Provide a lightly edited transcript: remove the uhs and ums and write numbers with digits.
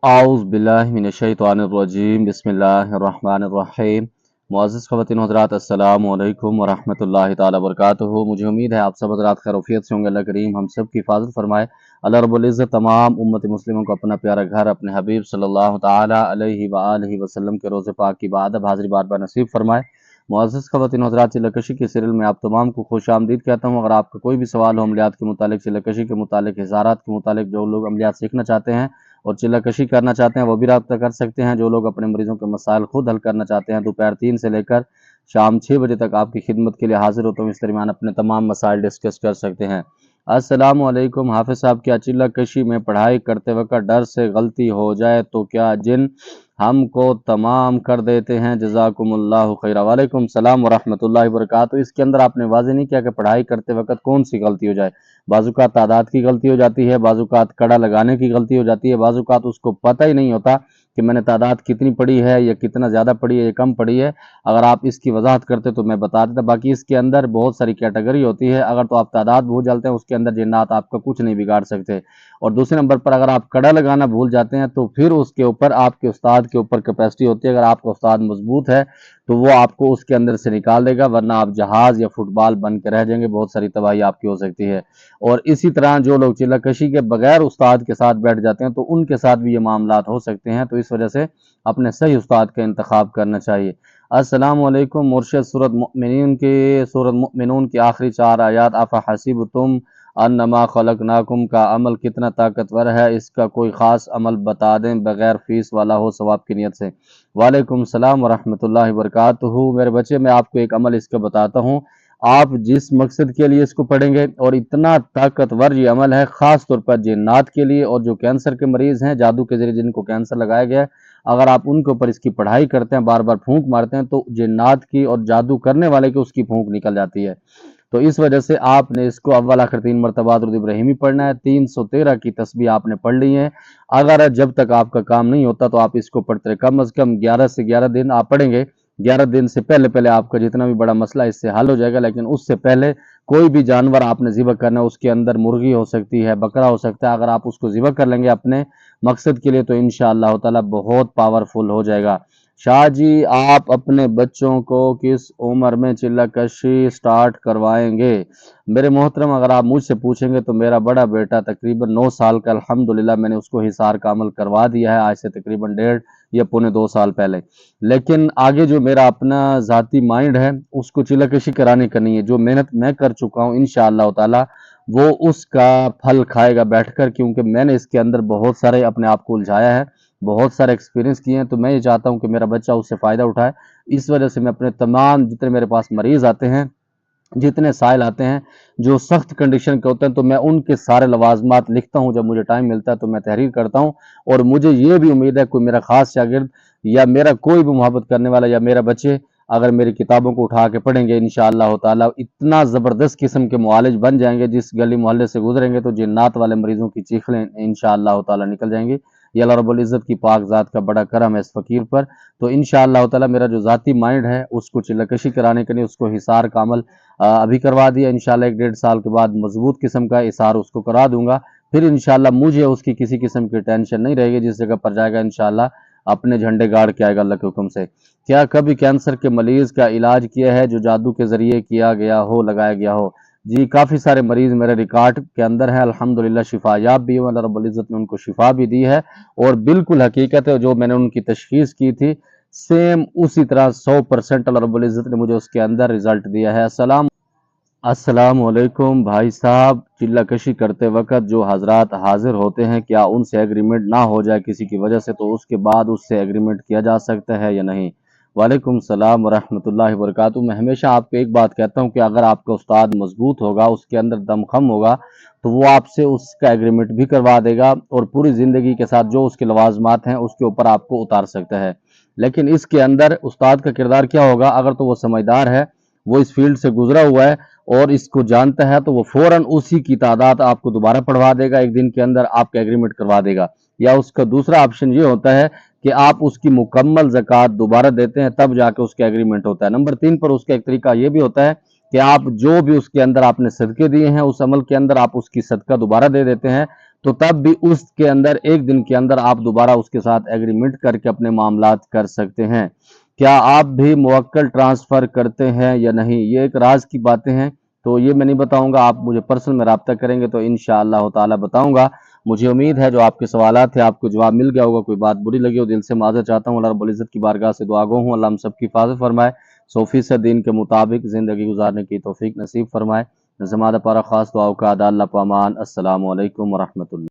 आउज़ बिल्लाहि मिनश्शैतानिर्रजीम बिस्मिल्लाहिर्रहमानिर्रहीम। मुअज़्ज़िज़ ख़वातीन हज़रात, अस्सलामु अलैकुम वरहमतुल्लाहि ताला वबरकातुहू। मुझे उम्मीद है आप सब हज़रात खैरियत से होंगे। अल्लाह करीम हम सब की हिफ़ाज़त फरमाए। अल्लाह रब्बुल इज़्ज़त तमाम उम्मत मुस्लिमों को अपना प्यारा घर अपने हबीब सल्लल्लाहु ताला अलैहि व आलिहि वसल्लम के रोज़े पाक की इबादत हाज़िरी बार-बार नसीब फरमाए। मुअज़्ज़िज़ ख़वातीन हज़रात, चिल्लाकशी के सीरियल में आप तमाम को खुशामदीद कहता हूँ। अगर आपका कोई भी सवाल हो अमलियात के मुतालिक, चिल्लाकशी के मुतालिक, हिज़ारात के मुतालिक, जो लोग अमलियात सीखना चाहते हैं और चिल्लाकशी करना चाहते हैं वो भी रब्ता कर सकते हैं। जो लोग अपने मरीजों के मसाइल खुद हल करना चाहते हैं, दोपहर 3 से लेकर शाम 6 बजे तक आपकी खिदमत के लिए हाजिर होता हूँ। इस दरमियान अपने तमाम मसाइल डिस्कस कर सकते हैं। अस्सलाम वालेकुम हाफिज़ साहब, क्या चिल्लाकशी में पढ़ाई करते वक्त डर से गलती हो जाए तो क्या जिन हमको तमाम कर देते हैं? जज़ाकुमुल्लाहु खैरा। वालेकुम सलाम वरहमतुल्लाहि वबरकातुहू। इसके अंदर आपने वाज़ेह नहीं किया कि पढ़ाई करते वक्त कौन सी गलती हो जाए। बाज़ुकात तादाद की गलती हो जाती है, बाज़ुकात कड़ा लगाने की गलती हो जाती है, बाज़ुकात उसको पता ही नहीं होता कि मैंने तादाद कितनी पढ़ी है या कितना ज़्यादा पढ़ी है या कम पढ़ी है। अगर आप इसकी वजाहत करते तो मैं बता देता। बाकी इसके अंदर बहुत सारी कैटेगरी होती है। अगर तो आप तादाद भूल जाते हैं, उसके अंदर जिन्नात आपका कुछ नहीं बिगाड़ सकते। और दूसरे नंबर पर अगर आप कड़ा लगाना भूल जाते हैं तो फिर उसके ऊपर आपके उस्ताद के ऊपर कैपेसिटी होती है। अगर आपका उस्ताद मजबूत है तो वो आपको उसके अंदर से निकाल देगा, वरना आप जहाज़ या फुटबॉल बन के रह जाएंगे। बहुत सारी तबाही आपकी हो सकती है। और इसी तरह जो लोग चिल्लाकशी के बगैर उस्ताद के साथ बैठ जाते हैं तो उनके साथ भी ये मामलात हो सकते हैं। तो इस वजह से अपने सही उस्ताद का इंतखाब करना चाहिए। अस्सलाम वालेकुम मुर्शिद, सूरत मुमिनून की आखिरी 4 आयत अफ़ा हसीबतुम अन्नमा खलकनाकुम का अमल कितना ताकतवर है? इसका कोई ख़ास अमल बता दें, बगैर फ़ीस वाला हो, सवाब की नियत से। वालेकुम सलाम वरहमतुल्लाहि वबरकातुहू। मेरे बच्चे, मैं आपको एक अमल इसका बताता हूँ। आप जिस मकसद के लिए इसको पढ़ेंगे, और इतना ताकतवर ये अमल है ख़ास तौर पर जिन्नात के लिए, और जो कैंसर के मरीज़ हैं, जादू के ज़रिए जिनको कैंसर लगाया गया है, अगर आप उनके ऊपर इसकी पढ़ाई करते हैं, बार बार फूंक मारते हैं, तो जिन्नात की और जादू करने वाले की उसकी फूंक निकल जाती है। तो इस वजह से आपने इसको अव्वल आखिर 3 मरतबा दुरूद इब्राहिमी पढ़ना है। 313 की तस्बीह आपने पढ़ ली है। अगर जब तक आपका काम नहीं होता तो आप इसको पढ़ते रहे। कम अज़ कम 11 से 11 दिन आप पढ़ेंगे। 11 दिन से पहले पहले आपका जितना भी बड़ा मसला इससे हल हो जाएगा। लेकिन उससे पहले कोई भी जानवर आपने ज़िबह करना है, उसके अंदर मुर्गी हो सकती है, बकरा हो सकता है, अगर आप उसको ज़िबह कर लेंगे अपने मकसद के लिए तो इंशाअल्लाह ताला बहुत पावरफुल हो जाएगा। शाह जी, आप अपने बच्चों को किस उम्र में चिल्लाकशी स्टार्ट करवाएंगे? मेरे मोहतरम, अगर आप मुझसे पूछेंगे तो मेरा बड़ा बेटा तकरीबन 9 साल का, अल्हम्दुलिल्लाह मैंने उसको हिसार का अमल करवा दिया है आज से तकरीबन 1.5 या पौने 2 साल पहले। लेकिन आगे जो मेरा अपना ज़ाती माइंड है उसको चिल्लाकशी कराने का नहीं है। जो मेहनत मैं कर चुका हूँ इंशाअल्लाह ताला वो उसका फल खाएगा बैठकर, क्योंकि मैंने इसके अंदर बहुत सारे अपने आप को उलझाया है, बहुत सारे एक्सपीरियंस किए हैं। तो मैं ये चाहता हूँ कि मेरा बच्चा उससे फ़ायदा उठाए। इस वजह से मैं अपने तमाम जितने मेरे पास मरीज़ आते हैं, जितने साइल आते हैं जो सख्त कंडीशन के होते हैं, तो मैं उनके सारे लवाजमात लिखता हूँ। जब मुझे टाइम मिलता है तो मैं तहरीर करता हूँ। और मुझे ये भी उम्मीद है कोई मेरा ख़ास शागिर्द या मेरा कोई भी मोहब्बत करने वाला या मेरा बच्चे अगर मेरी किताबों को उठा के पढ़ेंगे, इंशाअल्लाह ताला इतना ज़बरदस्त किस्म के मुआलिज बन जाएंगे, जिस गली मोहल्ले से गुजरेंगे तो जिन्नात वाले मरीज़ों की चीखें इंशाअल्लाह ताला निकल जाएंगी। ये अल्लाह रब्बुल इज़्ज़त की पाक ज़ात का बड़ा करम है इस फ़कीर पर। तो इंशाअल्लाह ताला मेरा जो ज़ाती माइंड है उसको चिल्लाकशी कराने के लिए उसको हिसार का अमल अभी करवा दिया। इंशाल्लाह 1 डेढ़ साल के बाद मजबूत किस्म का इसार उसको करा दूंगा। फिर इंशाल्लाह मुझे उसकी किसी किस्म की टेंशन नहीं रहेगी। जिस जगह पर जाएगा इंशाल्लाह अपने झंडे गाड़ के आएगा अल्लाह के हुक्म से। क्या कभी कैंसर के मरीज का इलाज किया है जो जादू के जरिए किया गया हो, लगाया गया हो? जी, काफ़ी सारे मरीज़ मेरे रिकॉर्ड के अंदर हैं, अल्हम्दुलिल्लाह शिफायाब भी हुए, अल्लाह रब्बुल इज़्ज़त ने उनको शिफा भी दी है। और बिल्कुल हकीकत है, जो मैंने उनकी तशख़ीस की थी सेम उसी तरह 100% अल्लाह रब्बुल इज़्ज़त ने मुझे उसके अंदर रिज़ल्ट दिया है। अस्सलाम वालेकुम भाई साहब, चिल्लाकशी करते वक्त जो हजरात हाजिर होते हैं, क्या उनसे एग्रीमेंट ना हो जाए किसी की वजह से तो उसके बाद उससे एग्रीमेंट किया जा सकता है या नहीं? वालेकुम सलाम वरहमतुल्लाहि वबरकातुहू। मैं हमेशा आपको एक बात कहता हूँ कि अगर आपका उस्ताद मजबूत होगा, उसके अंदर दमखम होगा, तो वो आपसे उसका एग्रीमेंट भी करवा देगा और पूरी ज़िंदगी के साथ जो उसके लवाजमात हैं उसके ऊपर आपको उतार सकता है। लेकिन इसके अंदर उस्ताद का किरदार क्या होगा? अगर तो वो समझदार है, वो इस फील्ड से गुजरा हुआ है और इसको जानता है, तो वो फौरन उसी की तादाद आपको दोबारा पढ़वा देगा, एक दिन के अंदर आपका एग्रीमेंट करवा देगा। या उसका दूसरा ऑप्शन ये होता है कि आप उसकी मुकम्मल ज़कात दोबारा देते हैं, तब जाके उसका एग्रीमेंट होता है। नंबर 3 पर उसका एक तरीका ये भी होता है कि आप जो भी उसके अंदर आपने सदके दिए हैं, उस अमल के अंदर आप उसकी सदका दोबारा दे देते हैं। تو تب بھی اس کے اندر ایک دن کے اندر آپ دوبارہ اس کے ساتھ ایگریمنٹ کر کے اپنے معاملات کر سکتے ہیں۔ کیا آپ بھی موکل ٹرانسفر کرتے ہیں یا نہیں، یہ ایک راز کی باتیں ہیں، تو یہ میں نہیں بتاؤں گا، آپ مجھے پرسنل میں رابطہ کریں گے تو انشاءاللہ تعالی بتاؤں گا۔ مجھے امید ہے جو آپ کے سوالات تھے آپ کو جواب مل گیا ہوگا، کوئی بات بری لگی ہو دل سے معذرت چاہتا ہوں، اللہ رب العزت کی بارگاہ سے دعا گو ہوں اللہ ہم سب کی حفاظت فرمائے، 100% دین کے مطابق زندگی گزارنے کی توفیق نصیب فرمائے۔ زمادہ پارا خاص دعاؤں کا ادا اللہ پامان۔ السلام علیکم ورحمۃ اللہ۔